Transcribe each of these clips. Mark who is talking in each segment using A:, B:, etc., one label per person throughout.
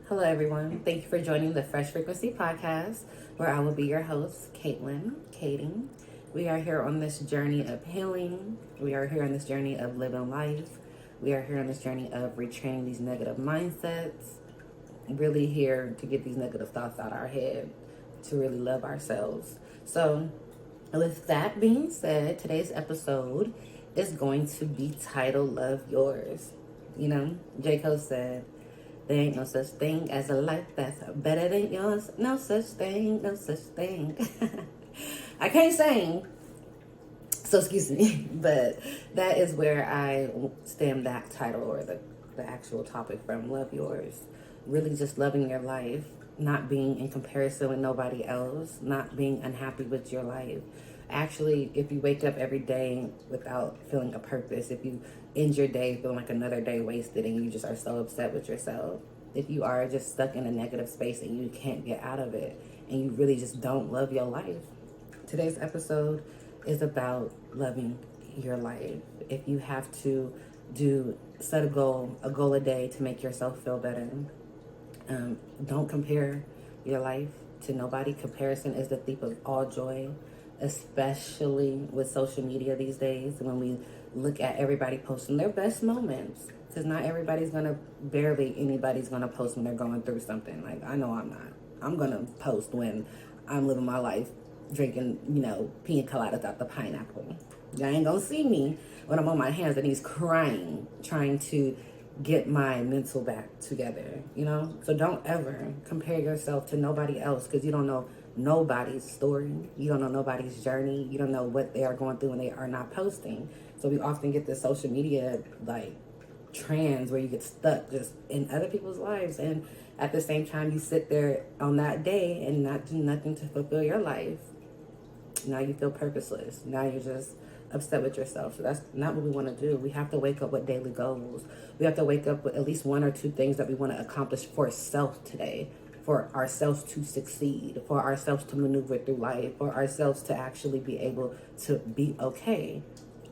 A: Hello, everyone. Thank you for joining the Fresh Frequency podcast, where I will be your host, Kaitlynn, Katie. We are here on this journey of healing. We are here on this journey of living life. We are here on this journey of retraining these negative mindsets. Really here to get these negative thoughts out of our head, to really love ourselves. So, with that being said, today's episode is going to be titled Love Yours. You know, J. Cole said, there ain't no such thing as a life that's better than yours. No such thing, no such thing. I can't sing, so excuse me, but that is where I stem that title or the actual topic from, Love Yours. Really just loving your life, not being in comparison with nobody else, not being unhappy with your life. Actually, if you wake up every day without feeling a purpose, if you end your day feeling like another day wasted and you just are so upset with yourself, if you are just stuck in a negative space and you can't get out of it and you really just don't love your life, today's episode is about loving your life. If you have to set a goal a day to make yourself feel better, don't compare your life to nobody. Comparison is the thief of all joy, especially with social media these days when we look at everybody posting their best moments, because not everybody's gonna, barely anybody's gonna post when they're going through something. Like, I know I'm not. I'm gonna post when I'm living my life drinking, pina coladas out the pineapple. Y'all ain't gonna see me when I'm on my hands and knees crying, trying to get my mental back together, So don't ever compare yourself to nobody else, because you don't know nobody's story. You don't know nobody's journey. You don't know what they are going through when they are not posting. So we often get this social media trends where you get stuck just in other people's lives, and at the same time you sit there on that day and not do nothing to fulfill your life. Now you feel purposeless. Now you're just upset with yourself. So that's not what we want to do. We have to wake up with daily goals. We have to wake up with at least one or two things that we want to accomplish for self today, for ourselves to succeed, for ourselves to maneuver through life, for ourselves to actually be able to be okay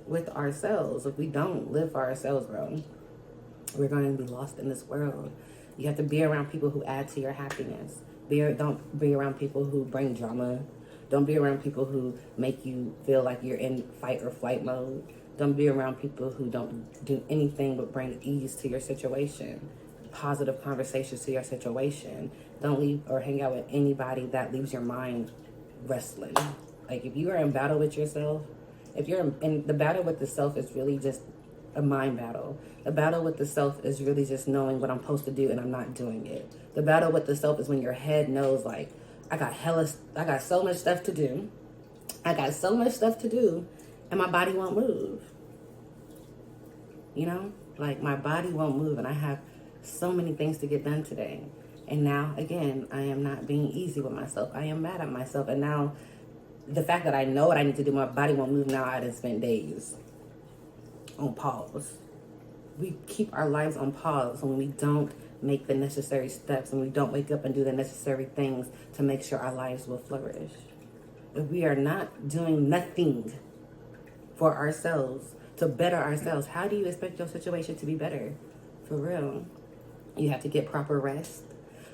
A: with ourselves. If we don't live for ourselves, bro, we're going to be lost in this world. You have to be around people who add to your happiness. Don't be around people who bring drama. Don't be around people who make you feel like you're in fight or flight mode. Don't be around people who don't do anything but bring ease to your situation, positive conversations to your situation. Don't leave or hang out with anybody that leaves your mind wrestling. Like, if you are in battle with yourself, if you're in the battle with the self, is really just a mind battle. The battle with the self is really just knowing what I'm supposed to do and I'm not doing it. The battle with the self is when your head knows, like, I got so much stuff to do. And my body won't move. Like, my body won't move and I have so many things to get done today. And now, again, I am not being easy with myself. I am mad at myself. And now, the fact that I know what I need to do, my body won't move. Now I done spent days on pause. We keep our lives on pause when we don't make the necessary steps and we don't wake up and do the necessary things to make sure our lives will flourish. If we are not doing nothing for ourselves, to better ourselves, how do you expect your situation to be better? For real. You have to get proper rest.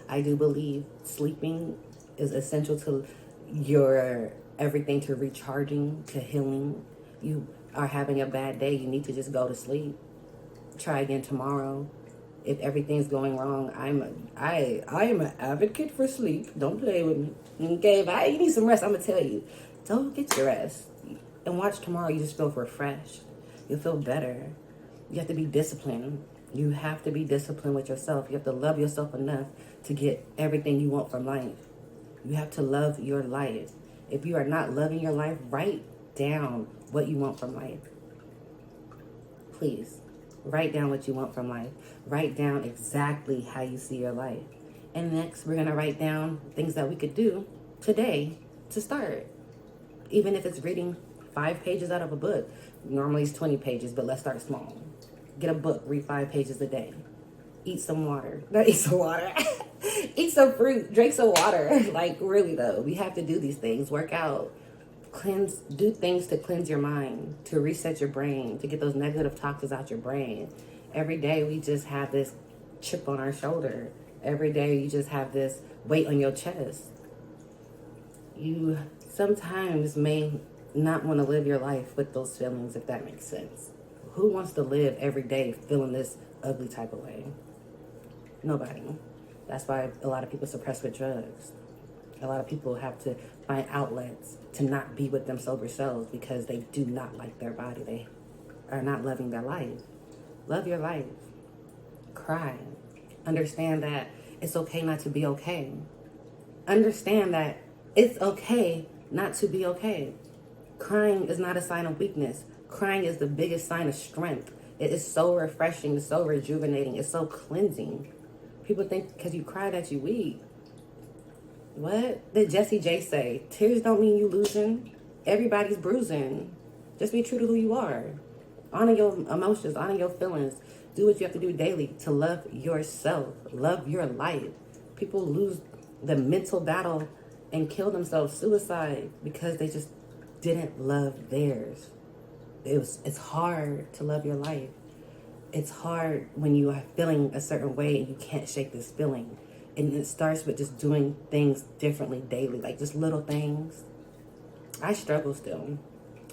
A: I do believe sleeping is essential to your everything, to recharging, to healing. You are having a bad day, you need to just go to sleep. Try again tomorrow. If everything's going wrong, I am an advocate for sleep. Don't play with me. Okay, if you need some rest, I'm gonna tell you, don't get your rest. And watch tomorrow, you just feel refreshed. You'll feel better. You have to be disciplined. You have to be disciplined with yourself. You have to love yourself enough to get everything you want from life. You have to love your life. If you are not loving your life, write down what you want from life. Please. Write down what you want from life. Write down exactly how you see your life. And next, we're going to write down things that we could do today to start. Even if it's reading 5 pages out of a book. Normally it's 20 pages, but let's start small. Get a book, read 5 pages a day. Eat some water. Not eat some water. Eat some fruit, drink some water. Like, really though, we have to do these things. Work out. Do things to cleanse your mind, to reset your brain, to get those negative toxins out your brain. Every day we just have this chip on our shoulder Every day you just have this weight on your chest. You sometimes may not want to live your life with those feelings, if that makes sense. Who wants to live every day feeling this ugly type of way? Nobody. That's why a lot of people suppress with drugs. A lot of people have to find outlets to not be with them sober selves because they do not like their body. They are not loving their life. Love your life. Cry. Understand that it's okay not to be okay. Understand that it's okay not to be okay. Crying is not a sign of weakness. Crying is the biggest sign of strength. It is so refreshing, it's so rejuvenating, it's so cleansing. People think because you cry that you weak. What did Jesse J say? Tears don't mean you losing. Everybody's bruising. Just be true to who you are. Honor your emotions, honor your feelings. Do what you have to do daily to love yourself. Love your life. People lose the mental battle and kill themselves, suicide, because they just didn't love theirs. It's hard to love your life. It's hard when you are feeling a certain way and you can't shake this feeling. And it starts with just doing things differently daily, like just little things. I struggle still.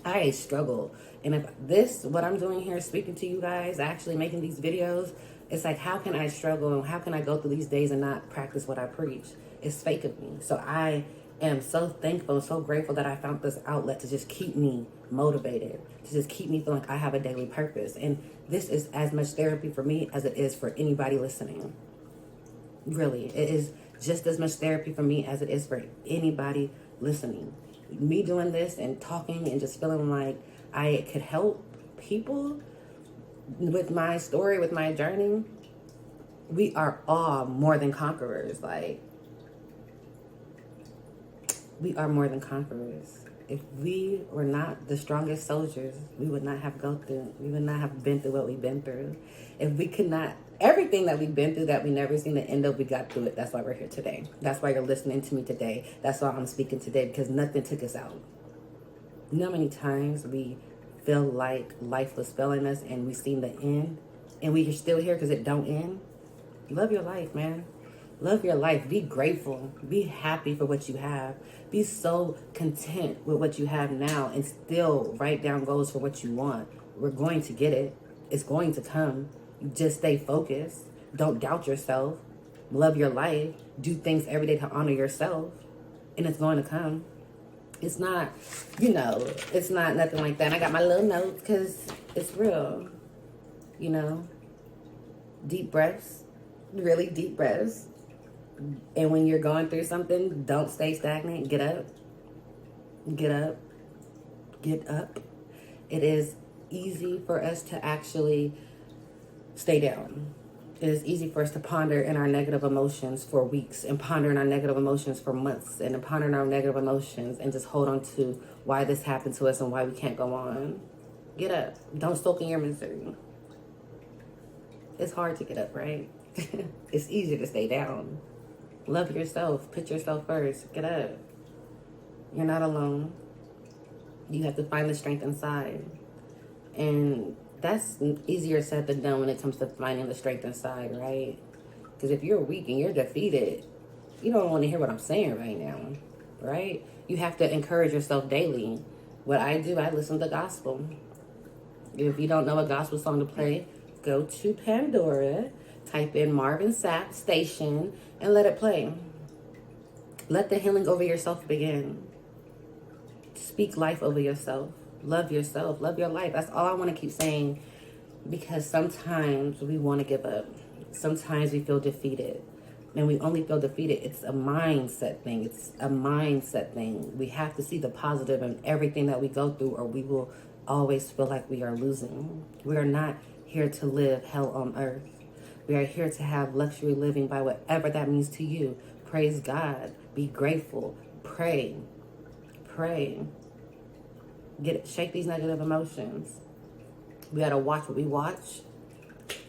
A: I struggle. And if what I'm doing here, speaking to you guys, actually making these videos, it's like, how can I struggle and how can I go through these days and not practice what I preach? It's fake of me. So I am so thankful, so grateful that I found this outlet to just keep me motivated, to just keep me feeling like I have a daily purpose. And this is as much therapy for me as it is for anybody listening. Really, it is just as much therapy for me as it is for anybody listening. Me doing this and talking and just feeling like I could help people with my story, with my journey. We are all more than conquerors. Like, we are more than conquerors. If we were not the strongest soldiers, we would not have we would not have been through what we've been through. If we could not, everything that we've been through that we never seen the end of, we got through it. That's why we're here today. That's why you're listening to me today. That's why I'm speaking today, because nothing took us out. You know how many times we feel like life was failing us and we seen the end and we are still here because it don't end? Love your life, man. Love your life. Be grateful. Be happy for what you have. Be so content with what you have now and still write down goals for what you want. We're going to get it. It's going to come. You just stay focused. Don't doubt yourself. Love your life. Do things every day to honor yourself. And it's going to come. It's not, it's not nothing like that. I got my little notes because it's real. Deep breaths. Really deep breaths. And when you're going through something, don't stay stagnant. Get up. Get up. Get up. It is easy for us to actually stay down. It is easy for us to ponder in our negative emotions for weeks and ponder in our negative emotions for months and ponder in our negative emotions and just hold on to why this happened to us and why we can't go on. Get up. Don't soak in your misery. It's hard to get up, right? It's easy to stay down. Love yourself. Put yourself first. Get up. You're not alone. You have to find the strength inside. And that's easier said than done when it comes to finding the strength inside, right? Because if you're weak and you're defeated, you don't want to hear what I'm saying right now, right? You have to encourage yourself daily. What I do, I listen to gospel. If you don't know a gospel song to play, go to Pandora, type in Marvin Sapp Station, and let it play. Let the healing over yourself begin. Speak life over yourself. Love yourself. Love your life. That's all I want to keep saying, because sometimes we want to give up. Sometimes we feel defeated. And we only feel defeated. It's a mindset thing. It's a mindset thing. We have to see the positive in everything that we go through, or we will always feel like we are losing. We are not here to live hell on earth. We are here to have luxury living by whatever that means to you. Praise God. Be grateful. Pray. Pray. Shake these negative emotions. We got to watch what we watch.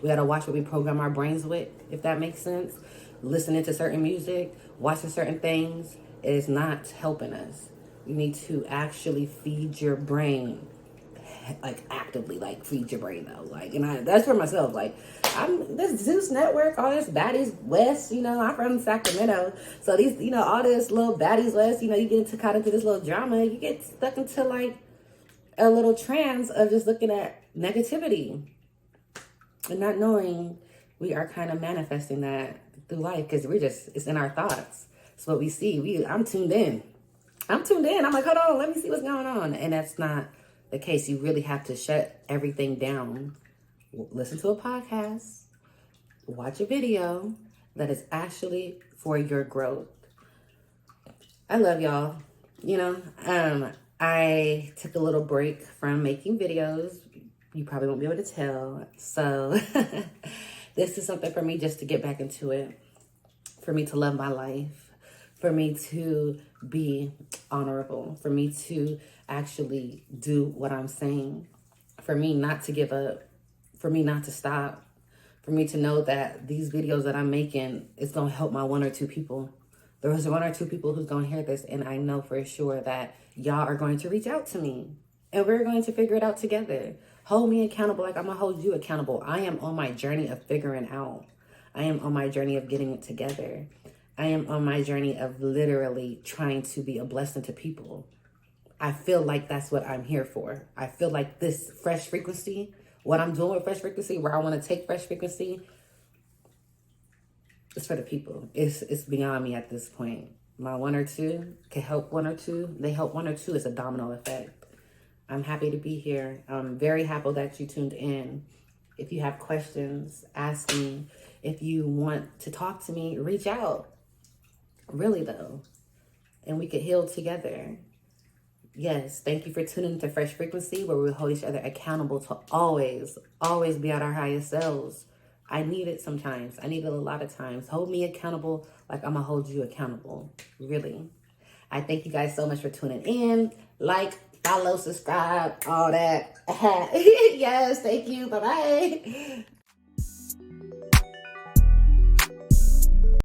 A: We got to watch what we program our brains with, if that makes sense. Listening to certain music, watching certain things is not helping us. You need to actually feed your brain like actively like feed your brain though. Like, and that's for myself. Like, I'm this Zeus Network, all this Baddies West. You know, I'm from Sacramento, so these, you know, all this little Baddies West. You know, you get into caught into this little drama. You get stuck into like a little trance of just looking at negativity and not knowing we are kind of manifesting that through life because it's in our thoughts. It's what we see. I'm tuned in. I'm like, hold on, let me see what's going on. And that's not the case. You really have to shut everything down. Listen to a podcast, watch a video that is actually for your growth. I love y'all. You know, I took a little break from making videos. You probably won't be able to tell. So this is something for me just to get back into it, for me to love my life, for me to be honorable, for me to actually do what I'm saying, for me not to give up, for me not to stop, for me to know that these videos that I'm making is going to help my 1 or 2 people. There's 1 or 2 people who's going to hear this, and I know for sure that y'all are going to reach out to me, and we're going to figure it out together. Hold me accountable like I'm going to hold you accountable. I am on my journey of figuring out. I am on my journey of getting it together. I am on my journey of literally trying to be a blessing to people. I feel like that's what I'm here for. I feel like this fresh frequency, what I'm doing with fresh frequency, where I want to take fresh frequency, it's for the people. It's beyond me at this point. My 1 or 2 can help 1 or 2. They help 1 or 2. It's a domino effect. I'm happy to be here. I'm very happy that you tuned in. If you have questions, ask me. If you want to talk to me, reach out. Really though. And we could heal together. Yes, thank you for tuning into Fresh Frequency, where we hold each other accountable to always be at our highest selves. I need it sometimes. I need it a lot of times. Hold me accountable like I'm going to hold you accountable. Really. I thank you guys so much for tuning in. Like, follow, subscribe, all that. Yes, thank you. Bye-bye.